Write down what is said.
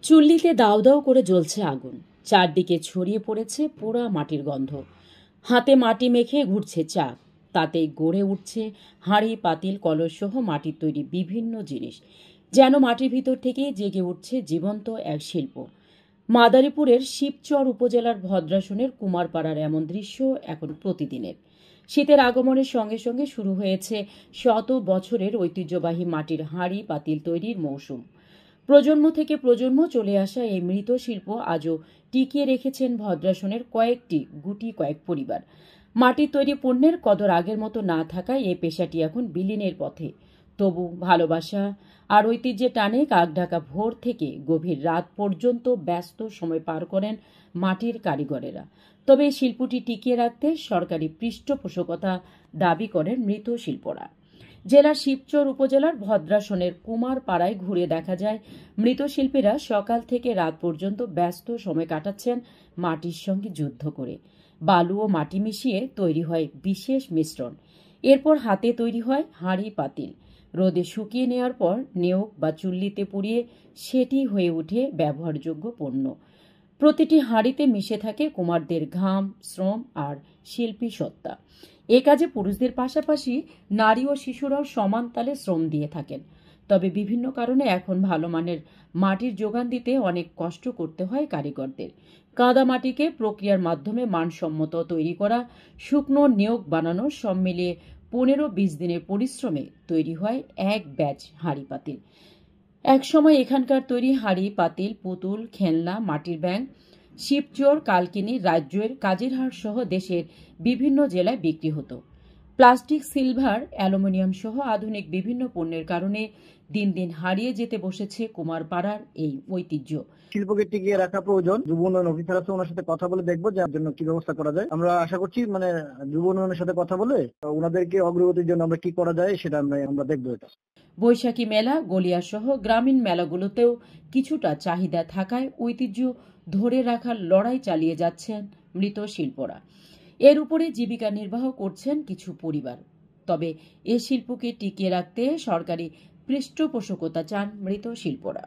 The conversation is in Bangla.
চুল্লিতে দাউ দাউ করে জ্বলছে আগুন। চারদিকে ছড়িয়ে পড়েছে পোড়া মাটির গন্ধ। হাতে মাটি মেখে ঘুরছে চাক। তাতে গড়ে উঠছে হাঁড়ি, পাতিল, কলসসহ মাটির তৈরি বিভিন্ন জিনিস। যেন মাটির ভিতর থেকে জেগে উঠছে জীবন্ত এক শিল্প। মাদারীপুরের শিবচর উপজেলার ভদ্রাসনের কুমারপাড়ার এমন দৃশ্য এখন প্রতিদিনের। শীতের আগমনের সঙ্গে সঙ্গে শুরু হয়েছে শত বছরের ঐতিহ্যবাহী মাটির হাঁড়ি, পাতিল তৈরির মৌসুম। প্রজন্ম থেকে প্রজন্ম চলে আসা এই মৃত শিল্প আজও টিকিয়ে রেখেছেন ভদ্রাসনের কয়েক পরিবার। মাটির তৈরি পণ্যের কদর আগের মতো না থাকায় এই পেশাটি এখন বিলীনের পথে। তবু ভালোবাসা আর ঐতিহ্যের টানে কাকঢাকা ভোর থেকে গভীর রাত পর্যন্ত ব্যস্ত সময় পার করেন মাটির কারিগরেরা। তবে এই শিল্পটি টিকিয়ে রাখতে সরকারি পৃষ্ঠপোষকতা দাবি করেন মৃত শিল্পরা। জেলার শিবচর উপজেলার ভদ্রাসনের কুমারপাড়ায় ঘুরে দেখা যায় মৃৎশিল্পীরা সকাল থেকে রাত পর্যন্ত ব্যস্ত সময় কাটাচ্ছেন মাটির সঙ্গে যুদ্ধ করে। বালু ও মাটি মিশিয়ে তৈরি হয় বিশেষ মিশ্রণ। এরপর হাতে তৈরি হয় হাঁড়ি, পাতিল। রোদে শুকিয়ে নেওয়ার পর নেওক বা চুল্লিতে পুড়িয়ে সেটি হয়ে ওঠে ব্যবহারযোগ্য পণ্য। প্রতিটি হাঁড়িতে মিশে থাকে কুমারদের ঘাম, শ্রম আর শিল্পী সত্তা। এ কাজে পুরুষদের পাশাপাশি নারী ও শিশুরাও সমান তালে শ্রম দিয়ে থাকেন। তবে বিভিন্ন কারণে এখন ভালো মানের মাটির যোগান দিতে অনেক কষ্ট করতে হয় কারিগরদের। কাদা মাটিকে প্রক্রিয়ার মাধ্যমে মানসম্মত তৈরি করা, শুকনো নেওক বানানো, সব মিলিয়ে 15-20 দিনের পরিশ্রমে তৈরি হয় এক ব্যাচ হাঁড়ি, পাতিল। একসময় এখানকার তৈরি হাঁড়ি, পাতিল, পুতুল, খেলনা, মাটির ব্যাঙ শিবচর, কালকিনি, রাজ্যের কাজিরহাট সহ দেশের বিভিন্ন জেলায় বিক্রি হতো। প্লাস্টিক, সিলভার, অ্যালুমিনিয়াম সহ আধুনিক বিভিন্ন পণ্যের কারণে দিন দিন হারিয়ে যেতে বসেছে কুমারপাড়ার এই ঐতিহ্য। শিল্পকে টিকিয়ে রাখা প্রয়োজন। যুব উন্নয়ন অফিসার আছে, ওনার সাথে কথা বলে দেখবো যে জন্য কি ব্যবস্থা করা যায়। আমরা আশা করছি যুব উন্নয়নের সাথে কথা বলে ওনাদেরকে অগ্রগতির জন্য আমরা কি করা যায় সেটা আমরা দেখবো। এটা বৈশাখী মেলা, গলিয়া সহ গ্রামীণ মেলাগুলোতেও কিছুটা চাহিদা থাকায় ঐতিহ্য ধরে রাখার লড়াই চালিয়ে যাচ্ছেন মৃত শিল্পরা। এর উপরে জীবিকা নির্বাহ করছেন কিছু পরিবার। তবে এ শিল্পকে টিকিয়ে রাখতে সরকারি পৃষ্ঠপোষকতা চান মৃত শিল্পরা।